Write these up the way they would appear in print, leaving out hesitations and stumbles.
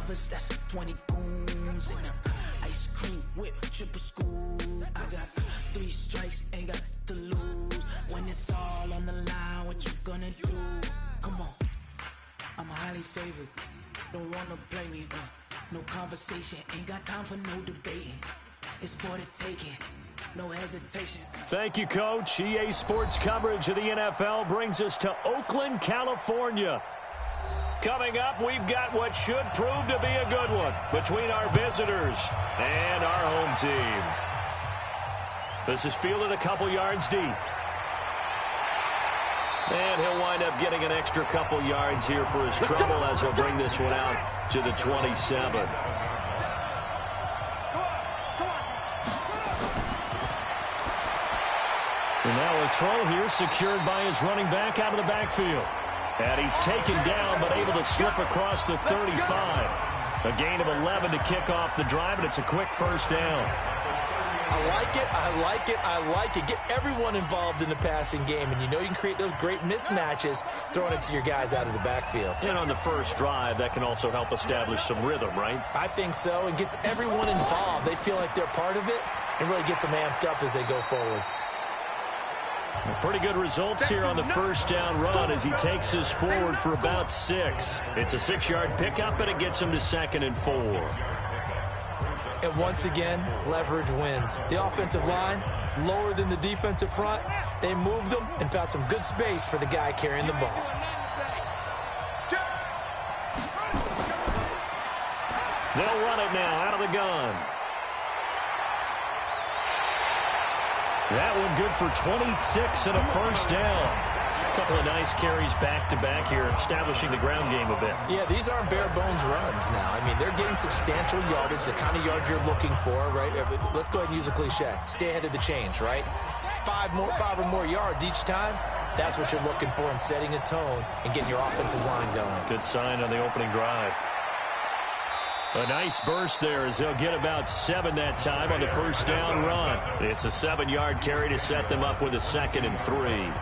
brothers, that's 20 goons. And ice cream whip, triple scoop. I got 3 strikes, ain't got to lose. When it's all on the line, what you gonna do? Come on, I'm highly favored. Don't wanna play me, no conversation. Ain't got time for no debating. It's for the taking, no hesitation. Thank you, Coach. EA Sports coverage of the NFL brings us to Oakland, California. Coming up, we've got what should prove to be a good one between our visitors and our home team. This is fielded a couple yards deep. And he'll wind up getting an extra couple yards here for his trouble as he'll bring this one out to the 27. And now a throw here secured by his running back out of the backfield. And he's taken down but able to slip across the 35. A gain of 11 to kick off the drive, and it's a quick first down. I like it, I like it, I like it. Get everyone involved in the passing game, and you know you can create those great mismatches throwing it to your guys out of the backfield. And on the first drive, that can also help establish some rhythm, right? I think so, and gets everyone involved. They feel like they're part of it and really gets them amped up as they go forward. Pretty good results here on the first down run as he takes us forward for about 6. It's a 6-yard pickup, and it gets him to 2nd and 4. And once again, leverage wins. The offensive line, lower than the defensive front. They moved them and found some good space for the guy carrying the ball. They'll run it now out of the gun. That one good for 26 and a first down. A couple of nice carries back-to-back here, establishing the ground game a bit. Yeah, these aren't bare-bones runs now. I mean, they're getting substantial yardage, the kind of yards you're looking for, right? Let's go ahead and use a cliche. Stay ahead of the change, right? 5 or more yards each time. That's what you're looking for in setting a tone and getting your offensive line going. Good sign on the opening drive. A nice burst there as they'll get about 7 that time on the first down run. It's a 7-yard carry to set them up with a 2nd and 3.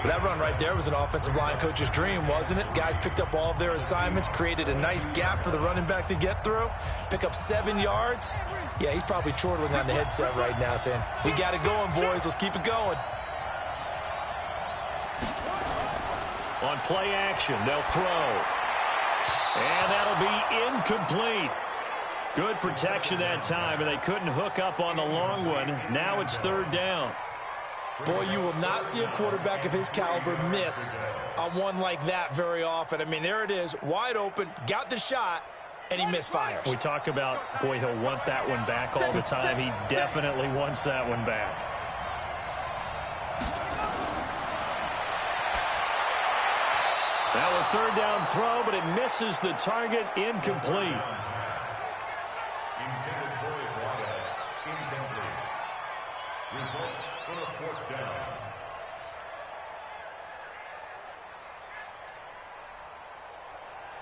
That run right there was an offensive line coach's dream, wasn't it? Guys picked up all of their assignments, created a nice gap for the running back to get through, pick up 7 yards. Yeah, he's probably chortling on the headset right now saying, we got it going, boys. Let's keep it going. On play action, they'll throw. And that'll be incomplete. Good protection that time, and they couldn't hook up on the long one. Now it's 3rd down. Boy, you will not see a quarterback of his caliber miss on one like that very often. I mean, there it is, wide open, got the shot, and he misfires. We talk about, boy, he'll want that one back all the time. He definitely wants that one back. Now a 3rd down throw, but it misses the target, incomplete. Intended for his wide, incomplete. Results for a 4th down.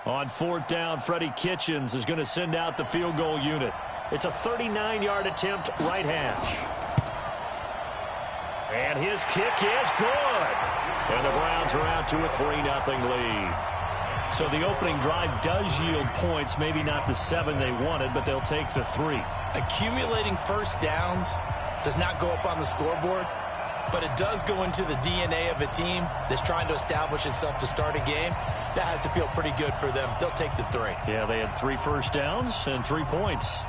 On 4th down, Freddie Kitchens is going to send out the field goal unit. It's a 39-yard attempt, right hash. And his kick is good. And the Browns are out to a 3-0 lead. So the opening drive does yield points, maybe not the 7 they wanted, but they'll take the 3. Accumulating first downs does not go up on the scoreboard, but it does go into the DNA of a team that's trying to establish itself to start a game. That has to feel pretty good for them. They'll take the 3. Yeah, they had 3 first downs and 3 points.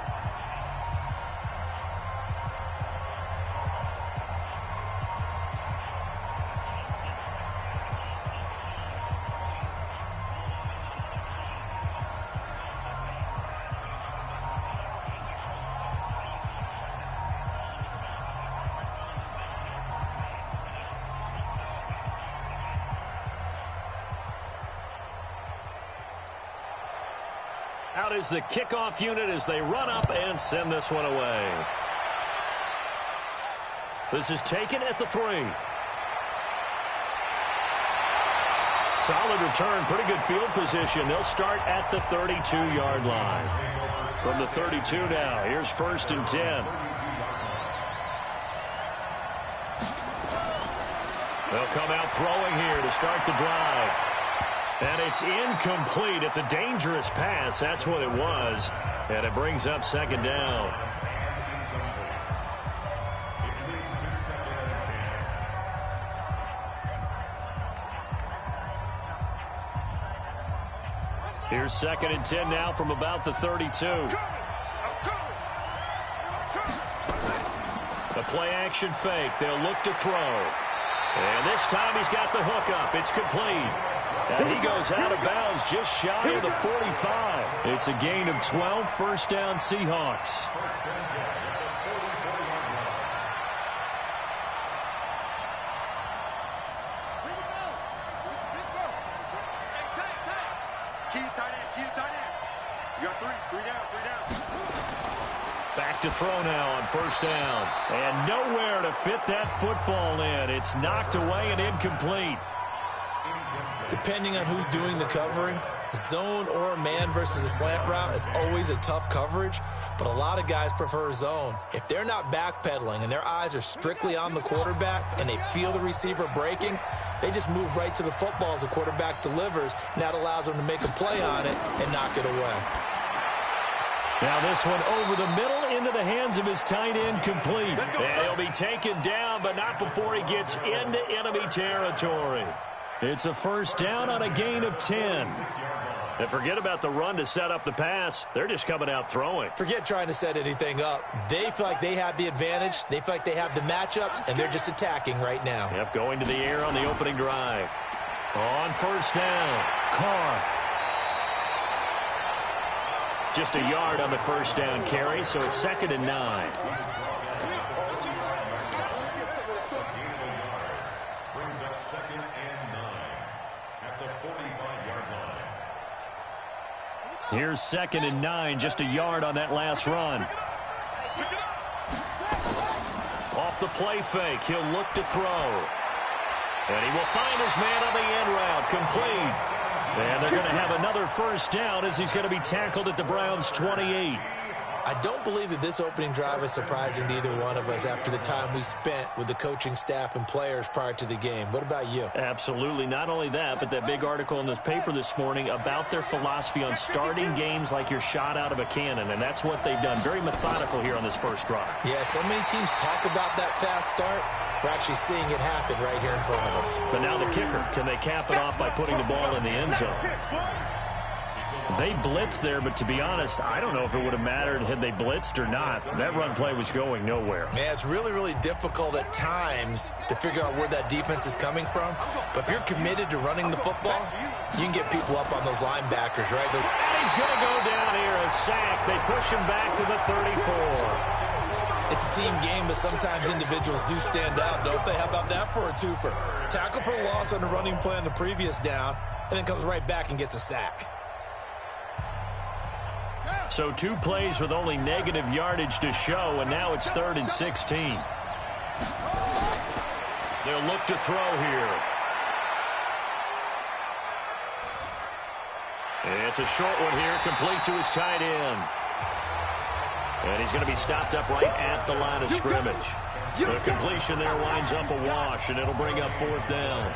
Out is the kickoff unit as they run up and send this one away. This is taken at the 3. Solid return, pretty good field position. They'll start at the 32-yard line. From the 32 now, here's 1st and 10. They'll come out throwing here to start the drive. And it's incomplete. It's a dangerous pass. That's what it was. And it brings up second down. Here's 2nd and 10 now from about the 32. A play-action fake. They'll look to throw. And this time he's got the hook up. It's complete. And he goes out of bounds just shy of the 45. It's a gain of 12, first down Seahawks. Back to throw now on first down. And nowhere to fit that football in. It's knocked away and incomplete. Depending on who's doing the covering, zone or man versus a slant route is always a tough coverage, but a lot of guys prefer zone. If they're not backpedaling and their eyes are strictly on the quarterback and they feel the receiver breaking, they just move right to the football as the quarterback delivers, and that allows them to make a play on it and knock it away. Now this one over the middle into the hands of his tight end, complete. And he'll be taken down, but not before he gets into enemy territory. It's a first down on a gain of 10. And forget about the run to set up the pass. They're just coming out throwing. Forget trying to set anything up. They feel like they have the advantage. They feel like they have the matchups, and they're just attacking right now. Yep, going to the air on the opening drive. On first down, Carr. Just a yard on the first down carry, so it's 2nd and 9. Brings up 2nd and 9 at the 45-yard line. Here's 2nd and 9, just a yard on that last run. Off the play fake, he'll look to throw. And he will find his man on the end route, complete. And they're going to have another first down as he's going to be tackled at the Browns' 28. I don't believe that this opening drive is surprising to either one of us after the time we spent with the coaching staff and players prior to the game. What about you? Absolutely. Not only that, but that big article in this paper this morning about their philosophy on starting games like you're shot out of a cannon, and that's what they've done. Very methodical here on this first drive. Yeah, so many teams talk about that fast start. We're actually seeing it happen right here in front of us. But now the kicker, can they cap it off by putting the ball in the end zone? They blitzed there, but to be honest, I don't know if it would have mattered had they blitzed or not. That run play was going nowhere. Yeah, it's really, really difficult at times to figure out where that defense is coming from. But if you're committed to running the football, you can get people up on those linebackers, right? And he's going to go down here, a sack. They push him back to the 34. It's a team game, but sometimes individuals do stand out, don't they? How about that for a twofer? Tackle for a loss on the running play on the previous down, and then comes right back and gets a sack. So 2 plays with only negative yardage to show, and now it's 3rd and 16. They'll look to throw here. It's a short one here, complete to his tight end. And he's going to be stopped up right at the line of scrimmage. The completion there winds up a wash, and it'll bring up 4th down.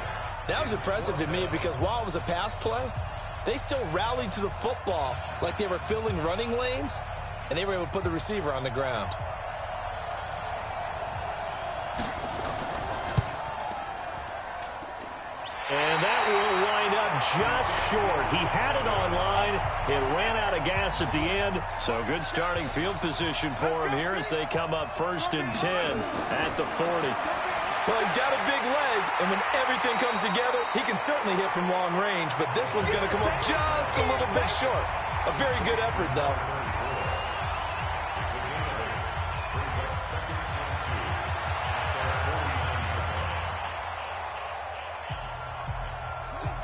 That was impressive to me because while it was a pass play, they still rallied to the football like they were filling running lanes, and they were able to put the receiver on the ground. And that will wind up just short. He had it online. It ran out of gas at the end. So good starting field position for him here as they come up 1st and 10 at the 40. Well, he's got a big leg, and when everything comes together, he can certainly hit from long range, but this one's going to come up just a little bit short. A very good effort, though.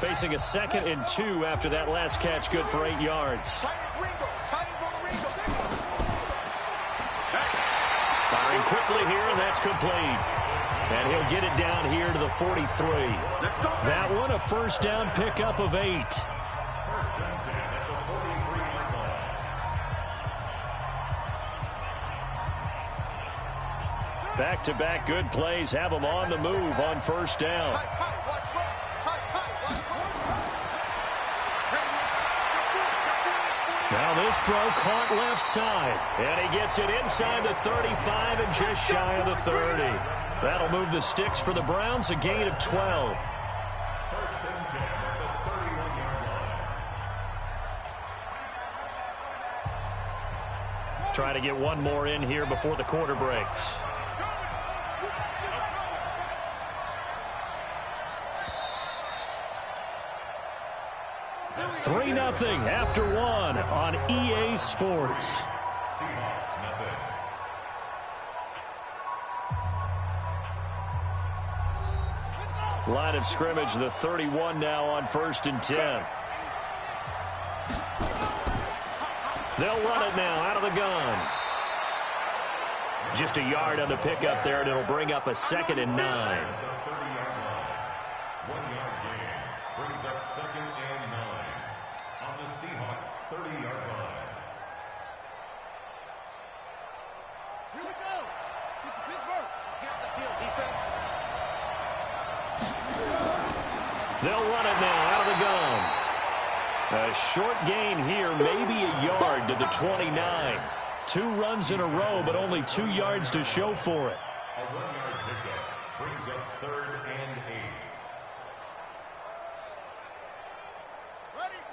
Facing a 2nd and 2 after that last catch, good for 8 yards. Firing quickly here, and that's complete. And he'll get it down here to the 43. That one, a first down pickup of 8. Back-to-back good plays have them on the move on first down. Now this throw caught left side, and he gets it inside the 35 and just shy of the 30. That'll move the sticks for the Browns, a gain of 12. First and 10 at the 31-yard line. Try to get one more in here before the quarter breaks. 3-0 after one on EA Sports. Seahawks, nothing. Line of scrimmage, the 31 now on 1st and 10. They'll run it now out of the gun. Just a yard on the pickup there, and it'll bring up a 2nd and 9. 1 yard gain brings up 2nd and 9 on the Seahawks 30-yard line. Here we go. Pittsburgh. Just get off the field, defense. They'll run it now out of the gun. A short gain here, maybe a yard to the 29. 2 runs in a row, but only 2 yards to show for it. A 1-yard pickup brings up 3rd and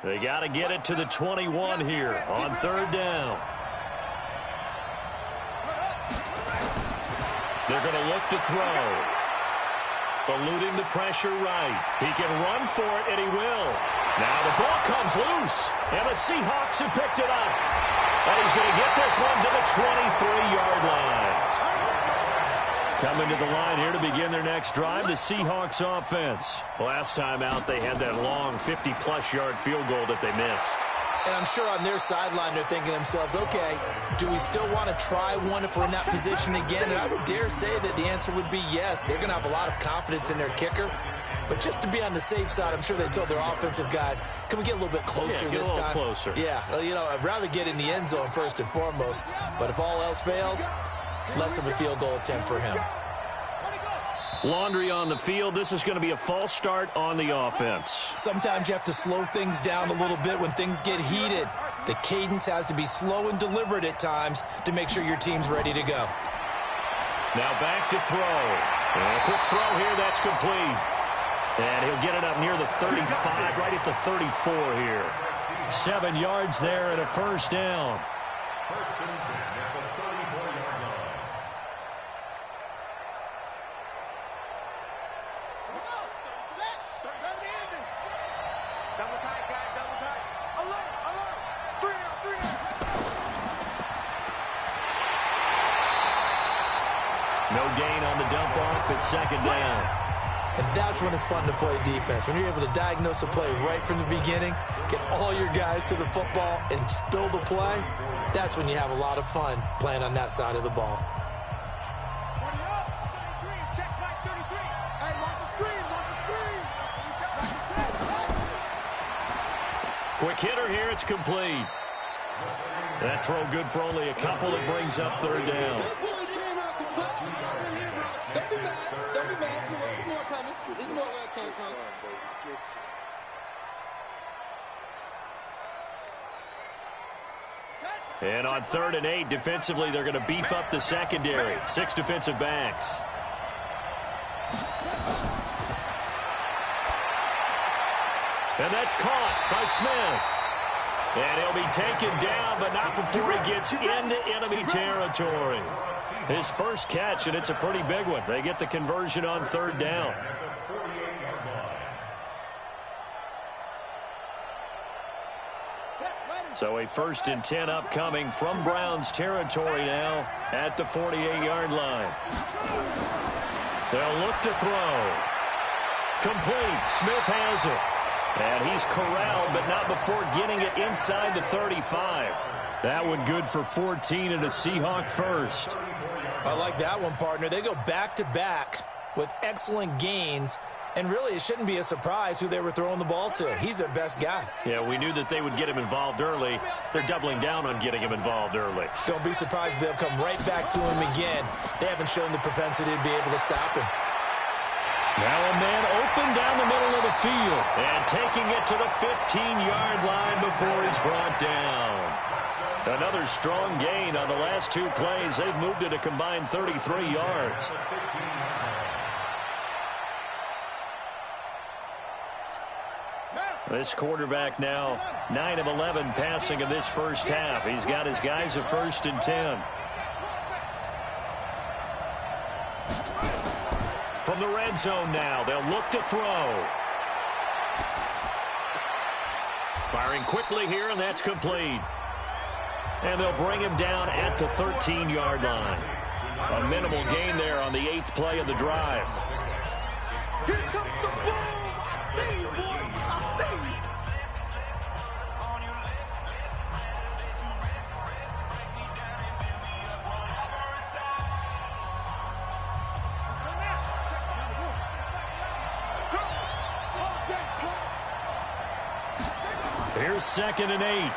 8. They got to get it to the 21 here on 3rd down. They're going to look to throw. Eluding the pressure right. He can run for it, and he will. Now the ball comes loose, and the Seahawks have picked it up. And he's going to get this one to the 23-yard line. Coming to the line here to begin their next drive, the Seahawks offense. Last time out, they had that long 50-plus yard field goal that they missed. And I'm sure on their sideline they're thinking to themselves, okay, do we still want to try one if we're in that position again? And I would dare say that the answer would be yes. They're going to have a lot of confidence in their kicker. But just to be on the safe side, I'm sure they told their offensive guys, can we get a little bit closer this time? Closer. Yeah, well, you know, I'd rather get in the end zone first and foremost. But if all else fails, less of a field goal attempt for him. Laundry on the field. This is going to be a false start on the offense. Sometimes you have to slow things down a little bit when things get heated. The cadence has to be slow and deliberate at times to make sure your team's ready to go. Now back to throw. And a quick throw here. That's complete. And he'll get it up near the 35, right at the 34 here. 7 yards there and a first down. First and 10 at the 34-yard line. Double tight, guys, double tight. Alert, alert. 3 out, 3 out. No gain on the dump off at 2nd down. And that's when it's fun to play defense. When you're able to diagnose a play right from the beginning, get all your guys to the football and spill the play, that's when you have a lot of fun playing on that side of the ball. 20 up. 33, check back 33. Hey, watch the screen, watch the screen. Quick hitter here. It's complete. That throw good for only a couple. It brings up 3rd down. Don't be mad. There's more coming. There's more where it came from. And on 3rd and 8, defensively, they're going to beef up the secondary. 6 defensive backs. And that's caught by Smith. And he'll be taken down, but not before he gets into enemy territory. His first catch, and it's a pretty big one. They get the conversion on 3rd down. So a 1st and 10 upcoming from Browns territory now at the 48-yard line. They'll look to throw. Complete. Smith has it. And he's corralled, but not before getting it inside the 35. That one good for 14 and a Seahawk first. I like that one, partner. They go back-to-back with excellent gains. And really, it shouldn't be a surprise who they were throwing the ball to. He's their best guy. Yeah, we knew that they would get him involved early. They're doubling down on getting him involved early. Don't be surprised if they'll come right back to him again. They haven't shown the propensity to be able to stop him. Now a man open down the middle of the field and taking it to the 15-yard line before he's brought down. Another strong gain on the last 2 plays. They've moved it a combined 33 yards. This quarterback now 9 of 11 passing in this first half. He's got his guys at 1st and 10. From the red zone now, they'll look to throw. Firing quickly here, and that's complete. And they'll bring him down at the 13-yard line. A minimal gain there on the 8th play of the drive. Here comes the boom. I see you, boy. I see you. Here's 2nd and 8.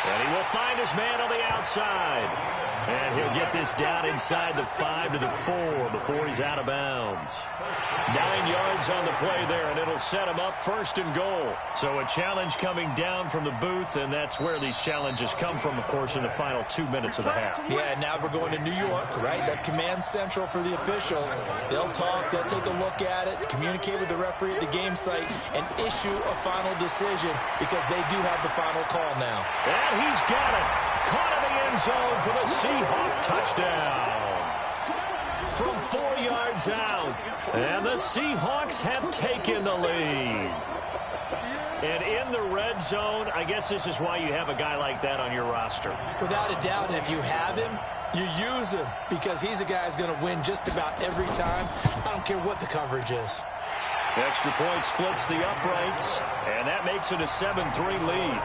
And he will find his man on the outside. And he'll get this down inside the 5 to the 4 before he's out of bounds. 9 yards on the play there, and it'll set him up 1st and goal. So a challenge coming down from the booth, and that's where these challenges come from, of course, in the final 2 minutes of the half. Yeah, now we're going to New York, right? That's command central for the officials. They'll talk, they'll take a look at it, communicate with the referee at the game site, and issue a final decision because they do have the final call now. And he's got it. Caught in the end zone for the Seahawk touchdown. From 4 yards out. And the Seahawks have taken the lead. And in the red zone, I guess this is why you have a guy like that on your roster. Without a doubt, and if you have him, you use him because he's a guy who's going to win just about every time. I don't care what the coverage is. Extra point splits the uprights, and that makes it a 7-3 lead.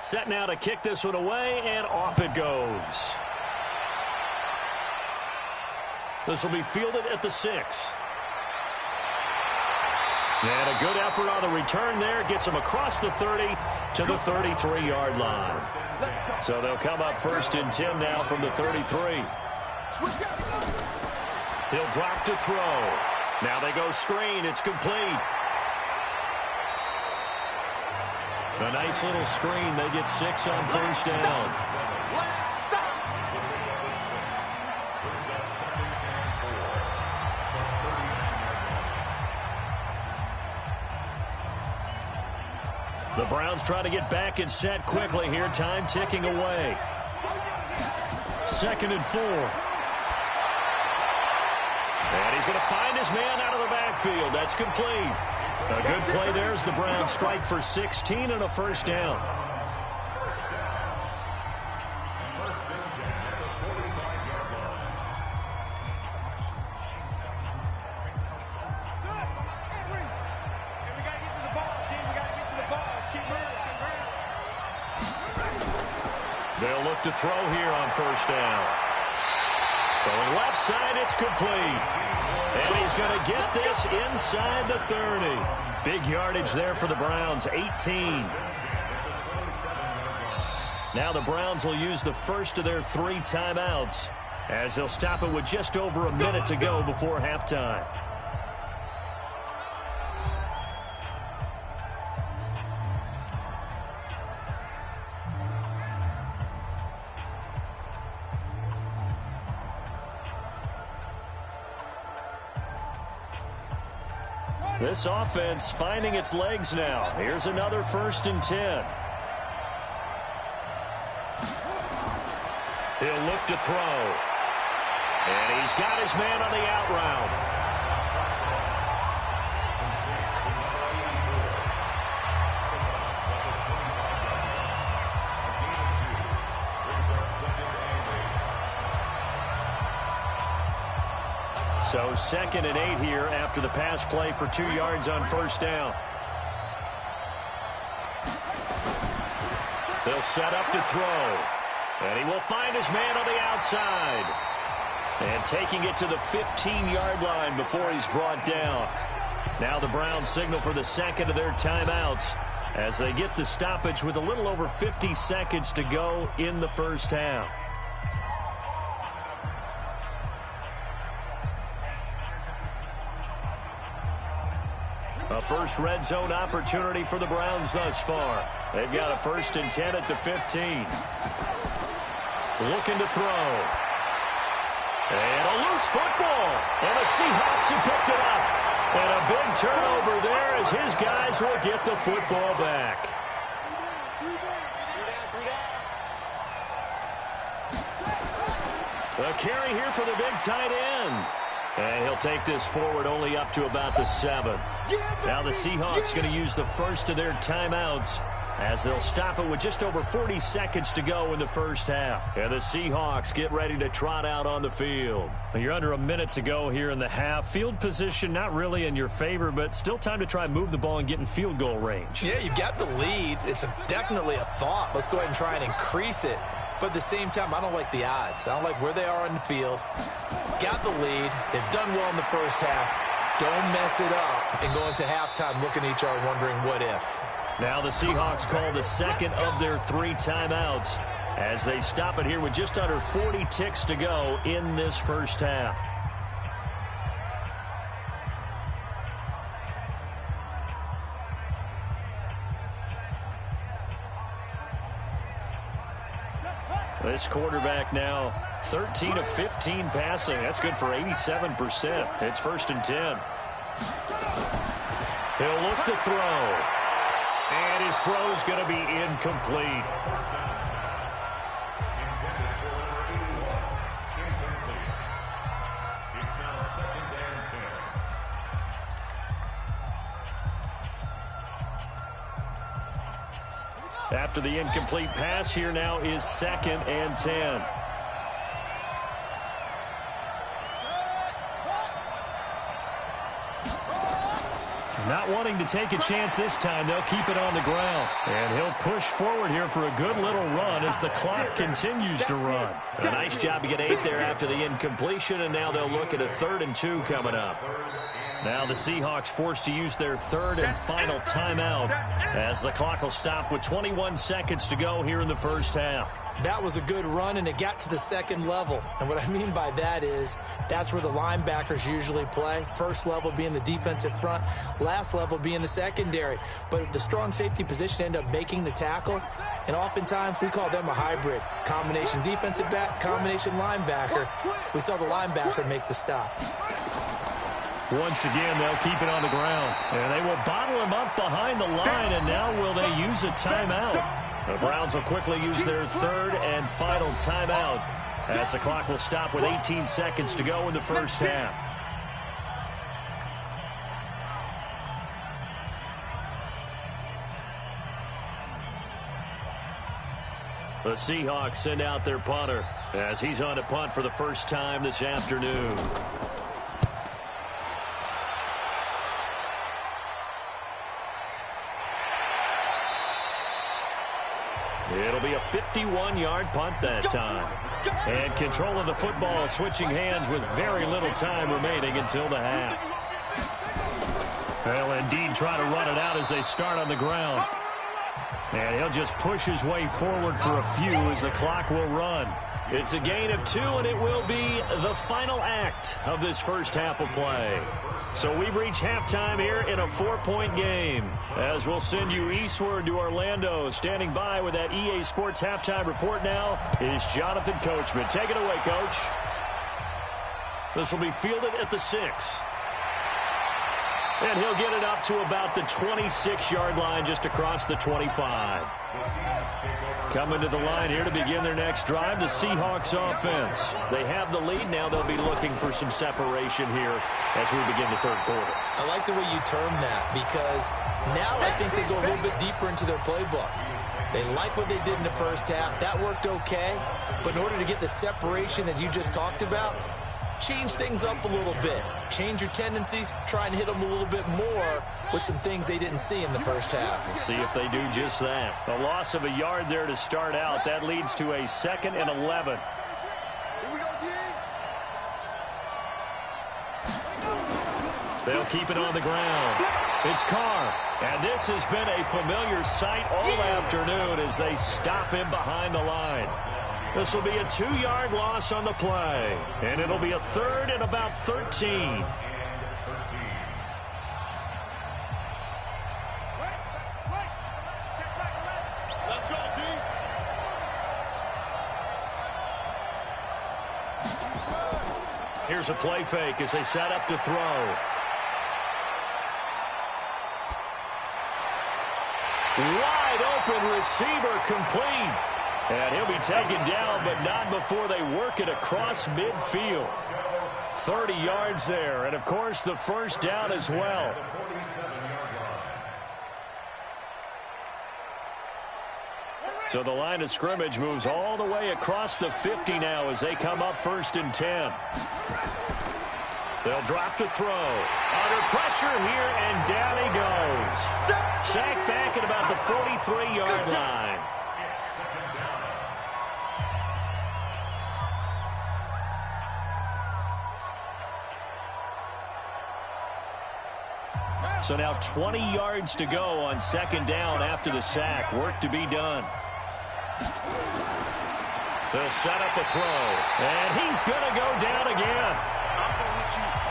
Set now to kick this one away, and off it goes. This will be fielded at the 6. And a good effort on the return there. Gets him across the 30 to the 33-yard line. So they'll come up 1st and 10 now from the 33. He'll drop to throw. Now they go screen. It's complete. A nice little screen. They get 6 on 1st down. The Browns try to get back and set quickly here. Time ticking away. 2nd and 4. And he's going to find his man out of the backfield. That's complete. A good play there as the Browns strike for 16 and a 1st down. They'll look to throw here on 1st down. Throwing left side, it's complete. And he's going to get this inside the 30. Big yardage there for the Browns, 18. Now the Browns will use the first of their 3 timeouts as they'll stop it with just over a minute to go before halftime. This offense finding its legs now. Here's another 1st and 10. He'll look to throw. And he's got his man on the out route. So 2nd and 8 here after the pass play for 2 yards on first down. They'll set up to throw. And he will find his man on the outside. And taking it to the 15-yard line before he's brought down. Now the Browns signal for the second of their timeouts as they get the stoppage with a little over 50 seconds to go in the first half. A first red zone opportunity for the Browns thus far. They've got a 1st and 10 at the 15. Looking to throw. And a loose football. And the Seahawks have picked it up. And a big turnover there as his guys will get the football back. A carry here for the big tight end. And he'll take this forward only up to about the 7. Now the Seahawks going to use the first of their timeouts as they'll stop it with just over 40 seconds to go in the first half. And the Seahawks get ready to trot out on the field. You're under a minute to go here in the half. Field position not really in your favor, but still time to try and move the ball and get in field goal range. Yeah, you've got the lead. It's definitely a thought. Let's go ahead and try and increase it. But at the same time, I don't like the odds. I don't like where they are on the field. Got the lead. They've done well in the first half. Don't mess it up and go into halftime looking at each other wondering what if. Now the Seahawks call the second of their 3 timeouts as they stop it here with just under 40 ticks to go in this first half. This quarterback now 13 of 15 passing. That's good for 87%. It's 1st and 10. He'll look to throw. And his throw's going to be incomplete. After the incomplete pass, here now is 2nd and 10. Not wanting to take a chance this time, they'll keep it on the ground. And he'll push forward here for a good little run as the clock continues to run. A nice job to get 8 there after the incompletion, and now they'll look at a 3rd and 2 coming up. Now the Seahawks forced to use their 3rd and final timeout as the clock will stop with 21 seconds to go here in the first half. That was a good run, and it got to the 2nd level. And what I mean by that is that's where the linebackers usually play. First level being the defensive front, last level being the secondary. But the strong safety position ended up making the tackle, and oftentimes we call them a hybrid. Combination defensive back, combination linebacker. We saw the linebacker make the stop. Once again, they'll keep it on the ground. And they will bottle him up behind the line, and now will they use a timeout? The Browns will quickly use their 3rd and final timeout as the clock will stop with 18 seconds to go in the first half. The Seahawks send out their punter as he's on to punt for the first time this afternoon. It'll be a 51-yard punt that time. And control of the football switching hands with very little time remaining until the half. They'll indeed try to run it out as they start on the ground. And he'll just push his way forward for a few as the clock will run. It's a gain of 2, and it will be the final act of this first half of play. So we've reached halftime here in a 4-point game. As we'll send you eastward to Orlando. Standing by with that EA Sports halftime report now is Jonathan Coachman. Take it away, Coach. This will be fielded at the 6. And he'll get it up to about the 26-yard line just across the 25. Coming to the line here to begin their next drive, the Seahawks offense. They have the lead. Now they'll be looking for some separation here as we begin the third quarter. I like the way you term that because now I think they go a little bit deeper into their playbook. They like what they did in the first half. That worked okay. But in order to get the separation that you just talked about, change things up a little bit. Change your tendencies, try and hit them a little bit more with some things they didn't see in the first half. We'll see if they do just that. A loss of a yard there to start out. That leads to a 2nd and 11. They'll keep it on the ground. It's Carr. And this has been a familiar sight all afternoon as they stop him behind the line. This will be a 2-yard loss on the play. And it'll be a 3rd and about 13. Let's go, D. Here's a play fake as they set up to throw. Wide open receiver complete. And he'll be taken down, but not before they work it across midfield. 30 yards there, and of course the first down as well. So the line of scrimmage moves all the way across the 50 now as they come up 1st and 10. They'll drop to throw. Under pressure here, and down he goes. Sacked back at about the 43-yard line. So now 20 yards to go on 2nd down after the sack. Work to be done. They'll set up a throw, and he's going to go down again.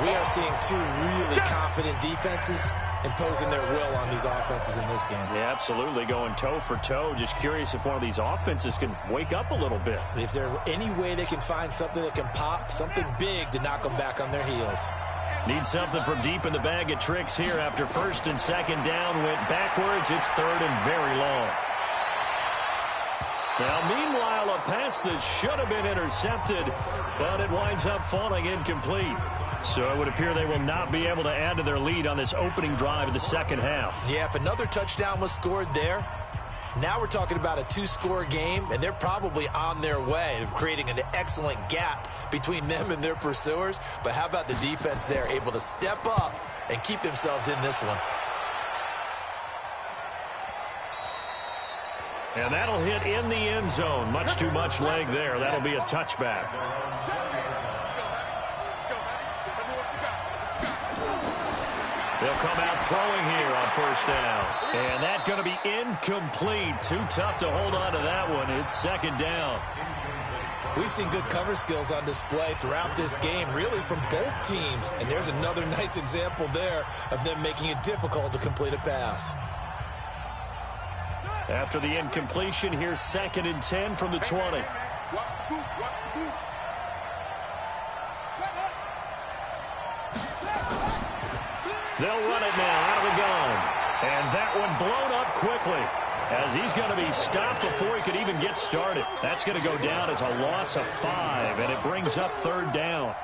We are seeing 2 really confident defenses imposing their will on these offenses in this game. Yeah, absolutely, going toe for toe. Just curious if one of these offenses can wake up a little bit. Is there any way they can find something that can pop, something big to knock them back on their heels? Need something from deep in the bag of tricks here after 1st and 2nd down. Went backwards. It's 3rd and very long. Now, meanwhile, a pass that should have been intercepted, but it winds up falling incomplete. So it would appear they will not be able to add to their lead on this opening drive of the 2nd half. Yeah, if another touchdown was scored there, now we're talking about a 2-score game, and they're probably on their way of creating an excellent gap between them and their pursuers. But how about the defense there, able to step up and keep themselves in this one? And that'll hit in the end zone. Much too much leg there. That'll be a touchback. They'll come out throwing here on 1st down. And that's going to be incomplete. Too tough to hold on to that one. It's 2nd down. We've seen good cover skills on display throughout this game, really from both teams. And there's another nice example there of them making it difficult to complete a pass. After the incompletion, here's 2nd and 10 from the 20. They'll run it now out of the gun. And that one blown up quickly as he's going to be stopped before he could even get started. That's going to go down as a loss of 5, and it brings up 3rd down.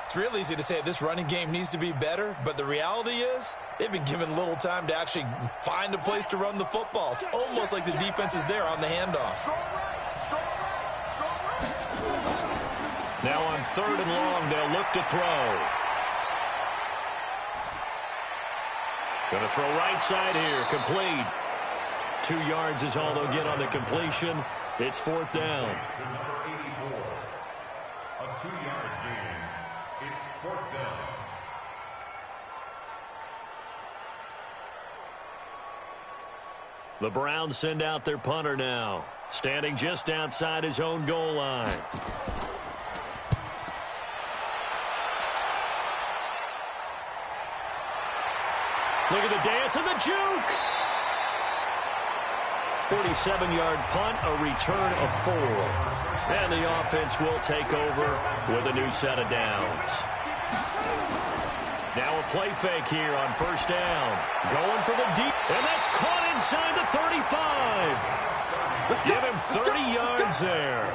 It's real easy to say this running game needs to be better, but the reality is they've been given little time to actually find a place to run the football. It's almost like the defense is there on the handoff. Now on 3rd and long, they'll look to throw. Going to throw right side here, complete. 2 yards is all they'll get on the completion. It's 4th down. To number 84, a 2-yard gain. It's 4th down. The Browns send out their punter now, standing just outside his own goal line. Look at the dance and the juke. 47-yard punt, a return of 4. And the offense will take over with a new set of downs. Now a play fake here on 1st down. Going for the deep, and that's caught inside the 35. Give him 30 yards there.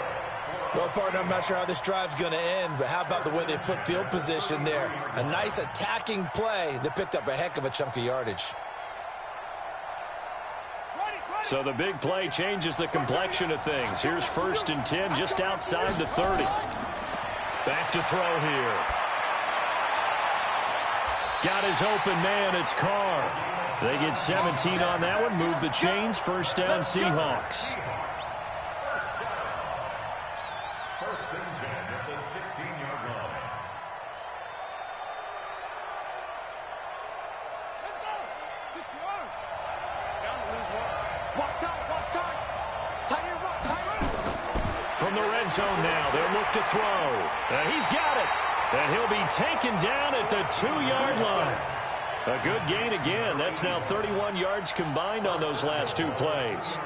Well, partner, I'm not sure how this drive's going to end, but how about the way they flip field position there? A nice attacking play that picked up a heck of a chunk of yardage. So the big play changes the complexion of things. Here's 1st and 10 just outside the 30. Back to throw here. Got his open man. It's Carr. They get 17 on that one. Move the chains. First down, Seahawks. First and 10 at the 16-yard line. Let's go. 6 yards. Down to lose one. Watch out. Watch out. Tight end run. Tight end. From the red zone now, they'll look to throw. And he's got it. And he'll be taken down at the 2-yard line. A good gain again. That's now 31 yards combined on those last 2 plays.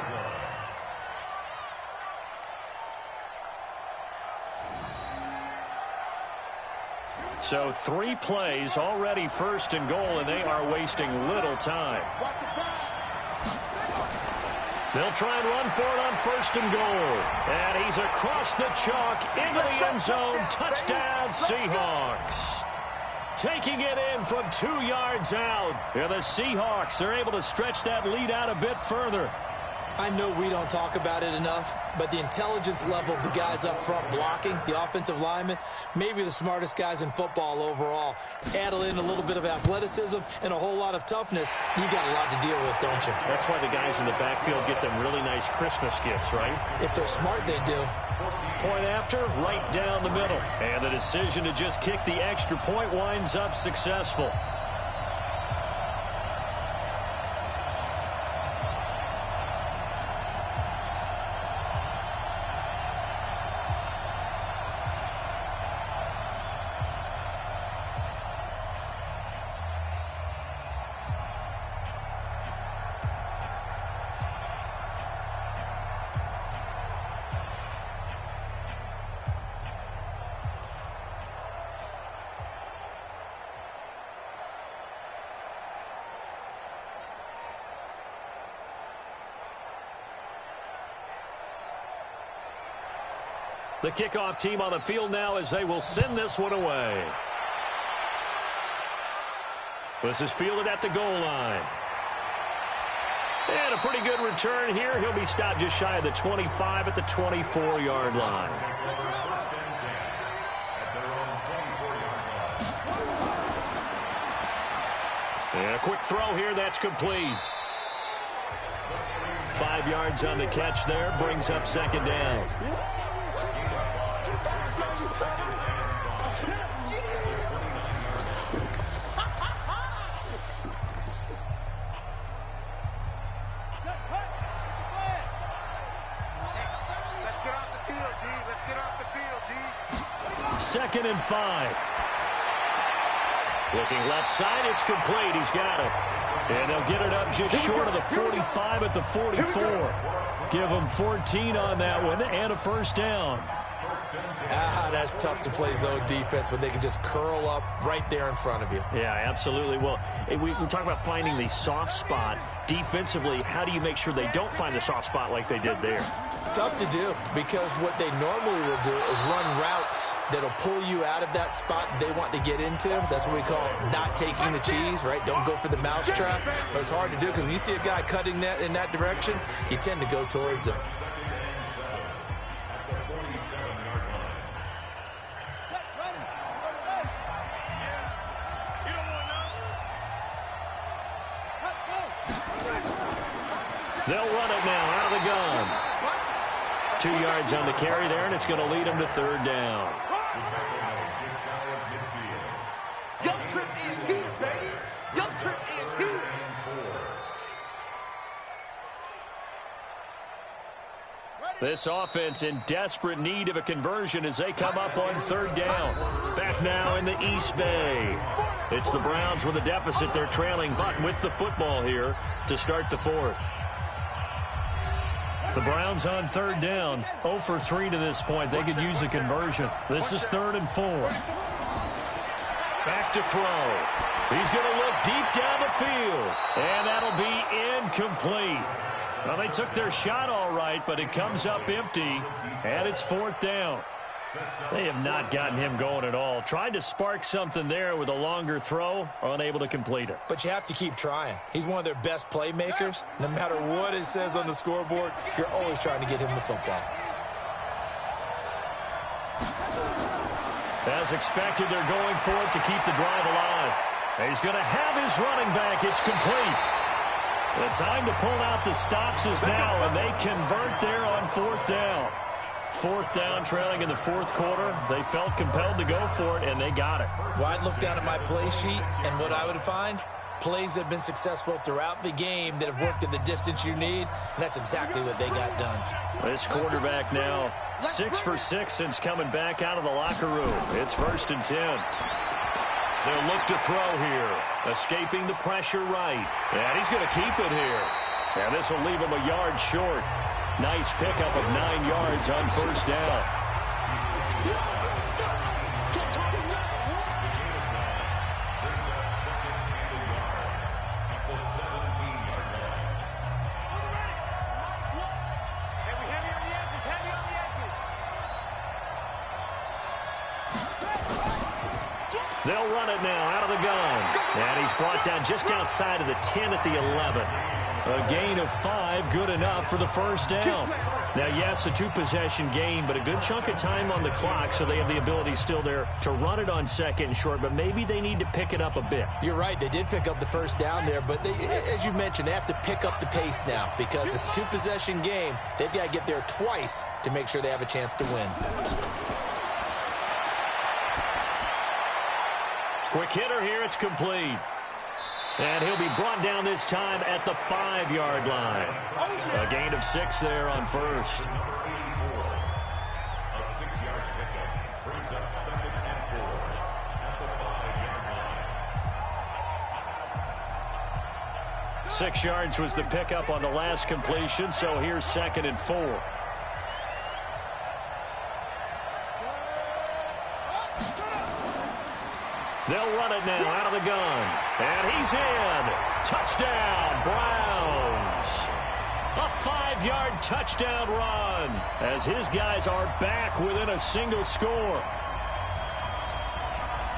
So 3 plays, already first and goal, and they are wasting little time. Watch the pass. They'll try and run for it on first and goal. And he's across the chalk into the end zone. Touchdown, Seahawks. Taking it in from 2 yards out. And the Seahawks are able to stretch that lead out a bit further. I know we don't talk about it enough, but the intelligence level of the guys up front blocking, the offensive linemen, maybe the smartest guys in football overall. Add in a little bit of athleticism and a whole lot of toughness, you got a lot to deal with, don't you? That's why the guys in the backfield get them really nice Christmas gifts, right? If they're smart, they do. Point after, right down the middle. And the decision to just kick the extra point winds up successful. The kickoff team on the field now as they will send this one away. This is fielded at the goal line. And a pretty good return here. He'll be stopped just shy of the 25 at the 24-yard line. And a quick throw here. That's complete. 5 yards on the catch there. Brings up second down. Second and 5. Looking left side, it's complete. He's got it. And they'll get it up just short of the 45 at the 44. Give them 14 on that one and a first down. That's tough to play zone defense when they can just curl up right there in front of you. Yeah, absolutely. Well, we talk about finding the soft spot. Defensively, how do you make sure they don't find the soft spot like they did there? Tough to do, because what they normally will do is run routes that'll pull you out of that spot they want to get into. That's what we call not taking the cheese, right? Don't go for the mousetrap. But it's hard to do because when you see a guy cutting that in that direction, you tend to go towards him. They'll run it now out of the gun. 2 yards on the carry there, and it's going to lead them to third down. Young Trip is here, baby. Young Trip is here. This offense in desperate need of a conversion as they come up on third down. Back now in the East Bay. It's the Browns with a deficit. They're trailing, but with the football here to start the fourth. The Browns on third down, 0 for 3 to this point. They could use a conversion. This is 3rd and 4. Back to throw. He's going to look deep down the field, and that'll be incomplete. Well, they took their shot all right, but it comes up empty, and it's 4th down. They have not gotten him going at all. Tried to spark something there with a longer throw, unable to complete it. But you have to keep trying. He's one of their best playmakers. No matter what it says on the scoreboard, you're always trying to get him the football. As expected, they're going for it to keep the drive alive. He's going to have his running back. It's complete. The time to pull out the stops is now, and they convert there on 4th down. 4th down, trailing in the 4th quarter. They felt compelled to go for it, and they got it. Well, I'd look down at my play sheet, and what I would find, plays that have been successful throughout the game that have worked at the distance you need, and that's exactly what they got done. This quarterback now 6 for 6 since coming back out of the locker room. It's 1st and 10. They'll look to throw here. Escaping the pressure right. And he's going to keep it here. And this will leave him a yard short. Nice pickup of 9 yards on 1st down. They'll run it now out of the gun. And he's brought down just outside of the 10 at the 11. A gain of 5, good enough for the 1st down. Now, yes, a 2-possession gain, but a good chunk of time on the clock, so they have the ability still there to run it on 2nd and short, but maybe they need to pick it up a bit. You're right. They did pick up the 1st down there, but they, as you mentioned, they have to pick up the pace now because it's a 2-possession game. They've got to get there twice to make sure they have a chance to win. Quick hitter here, it's complete. And he'll be brought down this time at the 5-yard line. A gain of 6 there on 1st. A 6-yard pickup brings up 2nd and 4 at the 5-yard line. 6 yards was the pickup on the last completion, so here's 2nd and 4. They'll run it now out of the gun. And he's in. Touchdown, Browns. A 5-yard touchdown run as his guys are back within a single score.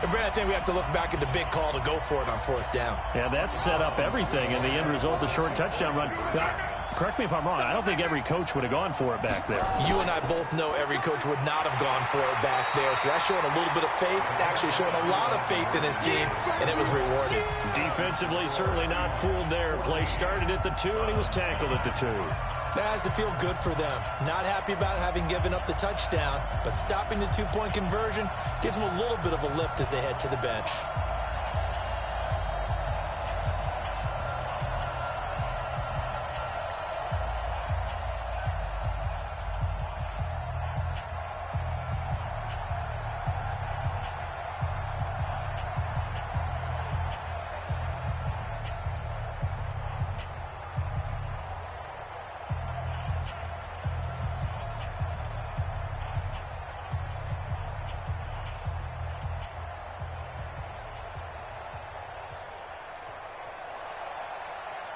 And Brad, I think we have to look back at the big call to go for it on 4th down. Yeah, that set up everything in the end result, the short touchdown run. Correct me if I'm wrong. I don't think every coach would have gone for it back there. You and I both know every coach would not have gone for it back there. So that's showing a little bit of faith, actually showing a lot of faith in his team, and it was rewarded. Defensively, certainly not fooled there. Play started at the 2, and he was tackled at the 2. That has to feel good for them. Not happy about having given up the touchdown, but stopping the 2-point conversion gives them a little bit of a lift as they head to the bench.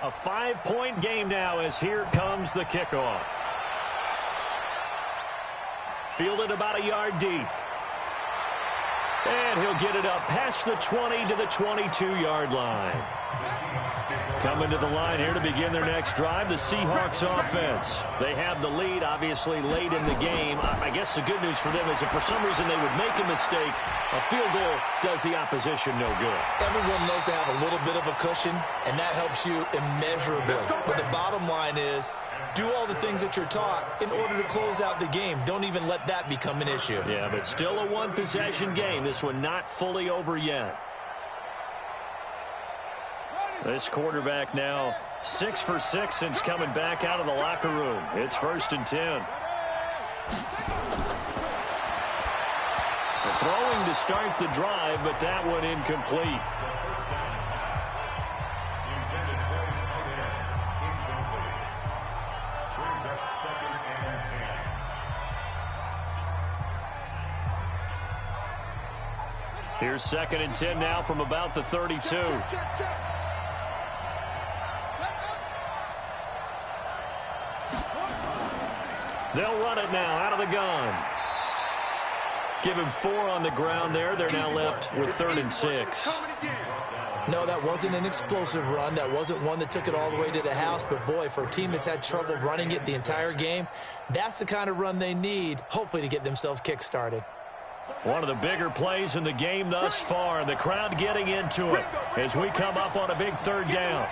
A 5-point game now as here comes the kickoff. Fielded about a yard deep. And he'll get it up past the 20 to the 22-yard line. Coming to the line here to begin their next drive, the Seahawks offense. They have the lead, obviously, late in the game. I guess the good news for them is if for some reason they would make a mistake, a field goal does the opposition no good. Everyone loves to have a little bit of a cushion, and that helps you immeasurably. But the bottom line is, do all the things that you're taught in order to close out the game. Don't even let that become an issue. Yeah, but still a one-possession game. This one not fully over yet. This quarterback now 6 for 6 since coming back out of the locker room. It's 1st and 10. Throwing to start the drive, but that one incomplete. Here's 2nd and 10 now from about the 32. They'll run it now out of the gun. Give him 4 on the ground there. They're now left with 3rd and 6. No, that wasn't an explosive run. That wasn't one that took it all the way to the house. But, boy, for a team that's had trouble running it the entire game, that's the kind of run they need, hopefully, to get themselves kick-started. One of the bigger plays in the game thus far, and the crowd getting into it as we come up on a big third down.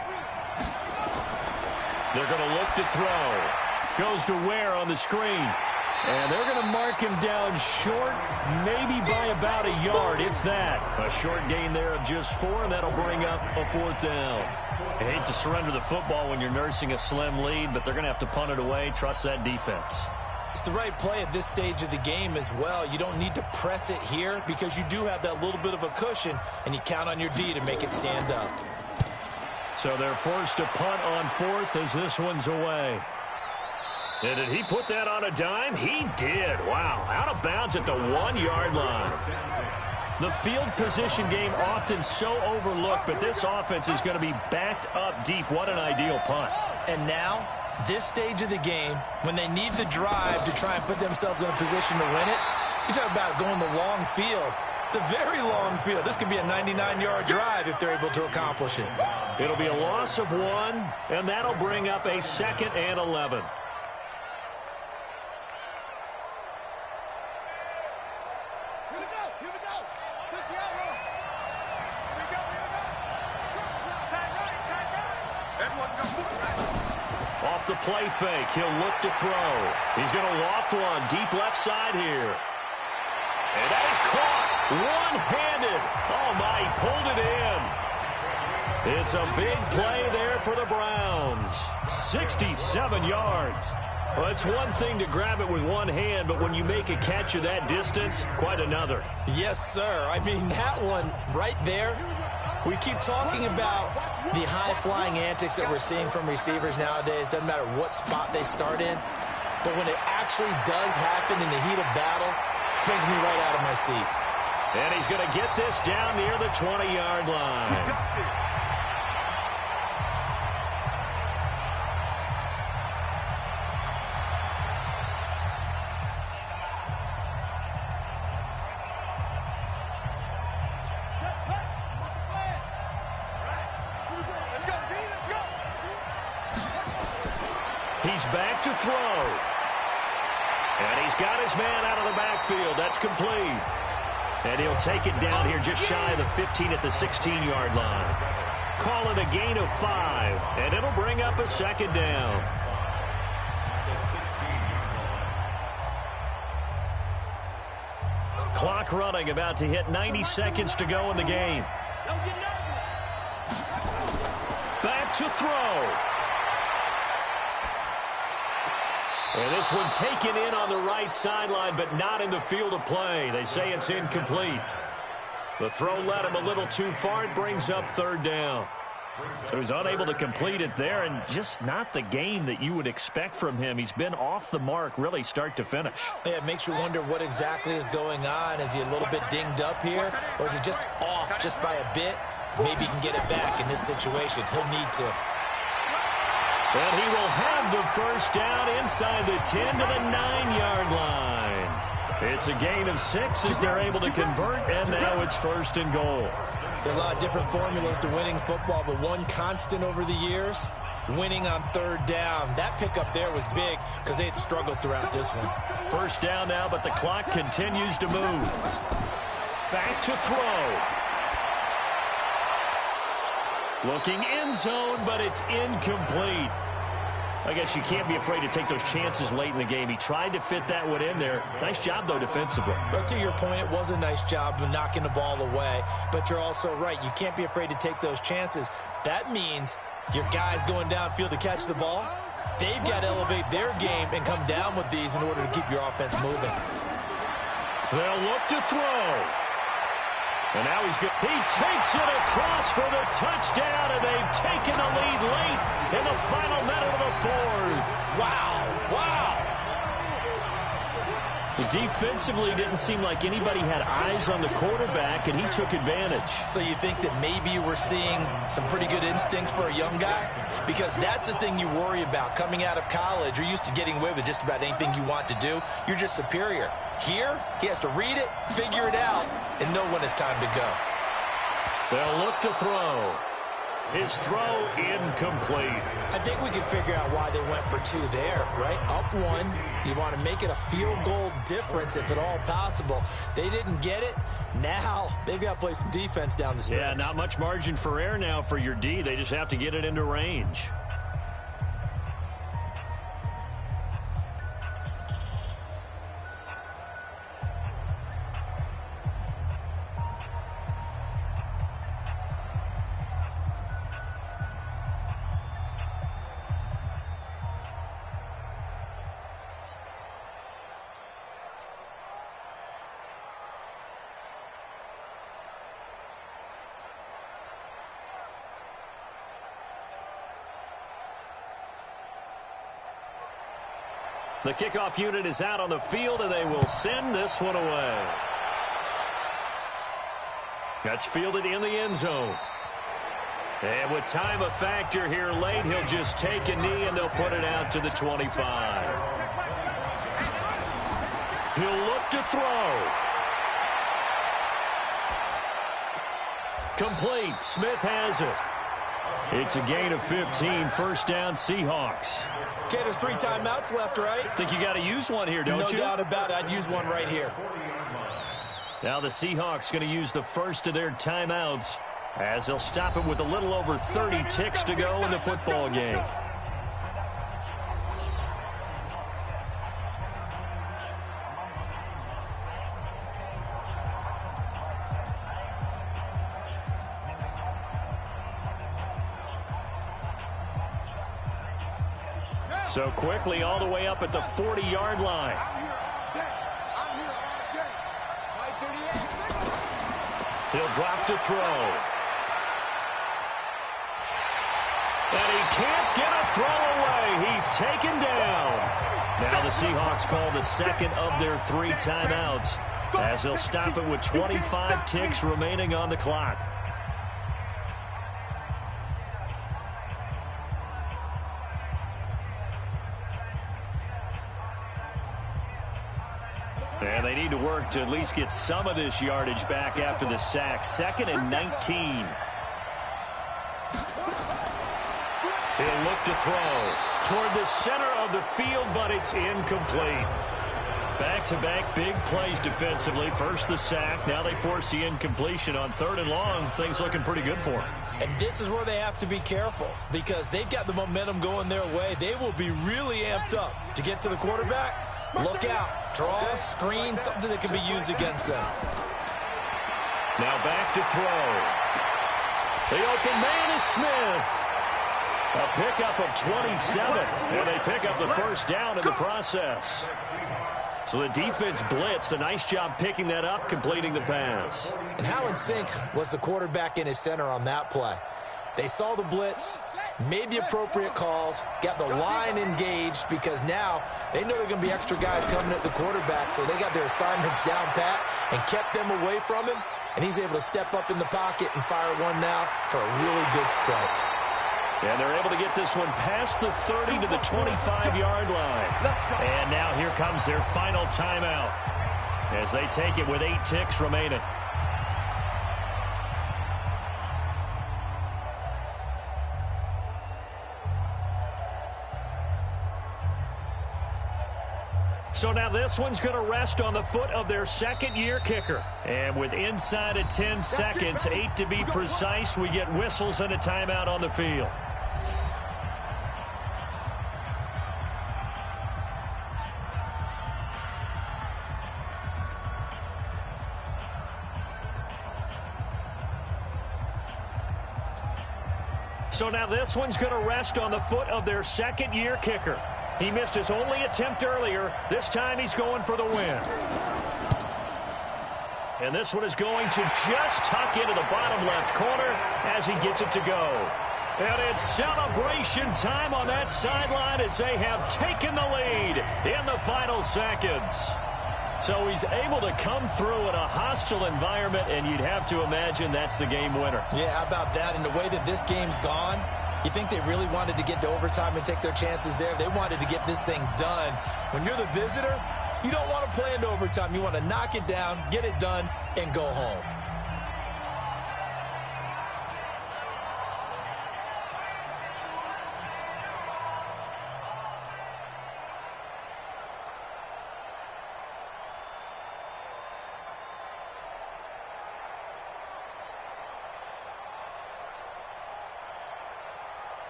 They're going to look to throw. Goes to Ware on the screen. And they're going to mark him down short, maybe by about a yard, if that. A short gain there of just 4, and that'll bring up a 4th down. I hate to surrender the football when you're nursing a slim lead, but they're going to have to punt it away. Trust that defense. It's the right play at this stage of the game as well. You don't need to press it here because you do have that little bit of a cushion, and you count on your D to make it stand up. So they're forced to punt on 4th as this one's away. And did he put that on a dime? He did. Wow. Out of bounds at the 1-yard line. The field position game often so overlooked, but this offense is going to be backed up deep. What an ideal punt. And now, this stage of the game, when they need the drive to try and put themselves in a position to win it, you talk about going the long field, the very long field. This could be a 99-yard drive if they're able to accomplish it. It'll be a loss of 1, and that'll bring up a 2nd and 11. Off the play fake, he'll look to throw. He's going to loft one deep left side here. And that is caught one-handed. Oh, my, he pulled it in. It's a big play there for the Browns. 67 yards. Well, it's one thing to grab it with one hand, but when you make a catch of that distance, quite another. Yes, sir. I mean, that one right there, we keep talking about the high-flying antics that we're seeing from receivers nowadays. Doesn't matter what spot they start in. But when it actually does happen in the heat of battle, it brings me right out of my seat. And he's going to get this down near the 20-yard line. He's back to throw. And he's got his man out of the backfield. That's complete. And he'll take it down here just shy of the 15 at the 16-yard line. Call it a gain of 5. And it'll bring up a 2nd down. Clock running, about to hit 90 seconds to go in the game. Back to throw. And this one taken in on the right sideline, but not in the field of play. They say it's incomplete. The throw led him a little too far. It brings up 3rd down. So he's unable to complete it there, and just not the game that you would expect from him. He's been off the mark, really, start to finish. Yeah, it makes you wonder what exactly is going on. Is he a little bit dinged up here, or is it just off just by a bit? Maybe he can get it back in this situation. He'll need to. And he will have the 1st down inside the 10 to the 9-yard line. It's a gain of 6 as they're able to convert, and now it's 1st and goal. There are a lot of different formulas to winning football, but one constant over the years, winning on 3rd down. That pickup there was big because they had struggled throughout this one. 1st down now, but the clock continues to move. Back to throw. Looking end zone, but it's incomplete. I guess you can't be afraid to take those chances late in the game. He tried to fit that one in there. Nice job, though, defensively. But to your point, it was a nice job of knocking the ball away. But you're also right. You can't be afraid to take those chances. That means your guys going downfield to catch the ball, they've got to elevate their game and come down with these in order to keep your offense moving. They'll look to throw. And now he's good. He takes it across for the touchdown, and they've taken the lead late in the final minute of the 4th. Wow. Wow. Defensively, didn't seem like anybody had eyes on the quarterback, and he took advantage. So you think that maybe we're seeing some pretty good instincts for a young guy? Because that's the thing you worry about. Coming out of college, you're used to getting away with just about anything you want to do. You're just superior. Here, he has to read it, figure it out, and know when it's time to go. They'll look to throw. His throw incomplete. I think we can figure out why they went for 2 there, right? Up 1, you want to make it a field goal difference if at all possible. They didn't get it. Now they've got to play some defense down the stretch. Yeah, not much margin for error now for your D. They just have to get it into range. The kickoff unit is out on the field, and they will send this one away. That's fielded in the end zone. And with time a factor here late, he'll just take a knee, and they'll put it out to the 25. He'll look to throw. Complete. Smith has it. It's a gain of 15. First down, Seahawks. Okay, there's 3 timeouts left, right? Think you got to use one here, don't you? No doubt about it. I'd use one right here. Now the Seahawks going to use the first of their timeouts as they'll stop it with a little over 30 ticks to go in the football game. So quickly all the way up at the 40-yard line. He'll drop to throw. And he can't get a throw away. He's taken down. Now the Seahawks call the second of their 3 timeouts as they'll stop it with 25 ticks remaining on the clock. And they need to work to at least get some of this yardage back after the sack. 2nd and 19. He'll look to throw toward the center of the field, but it's incomplete. Back-to-back big plays defensively. First the sack. Now they force the incompletion on 3rd and long. Things looking pretty good for them. And this is where they have to be careful because they've got the momentum going their way. They will be really amped up to get to the quarterback. Look out. Draw, screen, something that can be used against them. Now back to throw. The open man is Smith. A pickup of 27, and they pick up the first down in the process. So the defense blitzed. A nice job picking that up, completing the pass. And how in sync was the quarterback and his center on that play? They saw the blitz, made the appropriate calls, got the line engaged because now they know there are going to be extra guys coming at the quarterback, so they got their assignments down pat and kept them away from him, and he's able to step up in the pocket and fire one now for a really good strike. And they're able to get this one past the 30 to the 25-yard line. And now here comes their final timeout as they take it with 8 ticks remaining. So now this one's going to rest on the foot of their second-year kicker. And with inside of 10 seconds, 8 to be precise, we get whistles and a timeout on the field. So now this one's going to rest on the foot of their second-year kicker. He missed his only attempt earlier. This time he's going for the win. And this one is going to just tuck into the bottom left corner as he gets it to go. And it's celebration time on that sideline as they have taken the lead in the final seconds. So he's able to come through in a hostile environment, and you'd have to imagine that's the game winner. Yeah, how about that? And the way that this game's gone, you think they really wanted to get to overtime and take their chances there? They wanted to get this thing done. When you're the visitor, you don't want to play into overtime. You want to knock it down, get it done, and go home.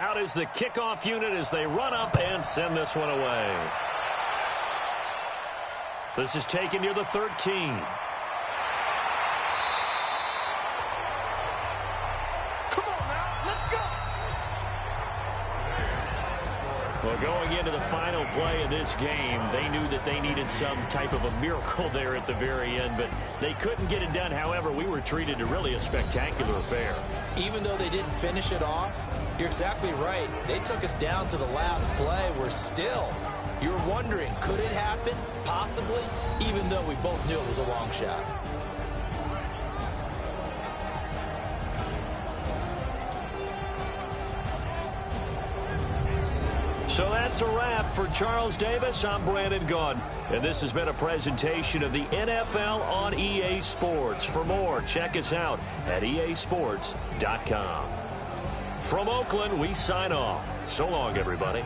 Out is the kickoff unit as they run up and send this one away. This is taken near the 13. Well, going into the final play of this game, they knew that they needed some type of a miracle there at the very end, but they couldn't get it done. However, we were treated to really a spectacular affair. Even though they didn't finish it off, you're exactly right. They took us down to the last play. You're wondering, could it happen? Possibly, even though we both knew it was a long shot. So that's a wrap for Charles Davis. I'm Brandon Gaudin, and this has been a presentation of the NFL on EA Sports. For more, check us out at easports.com. From Oakland, we sign off. So long, everybody.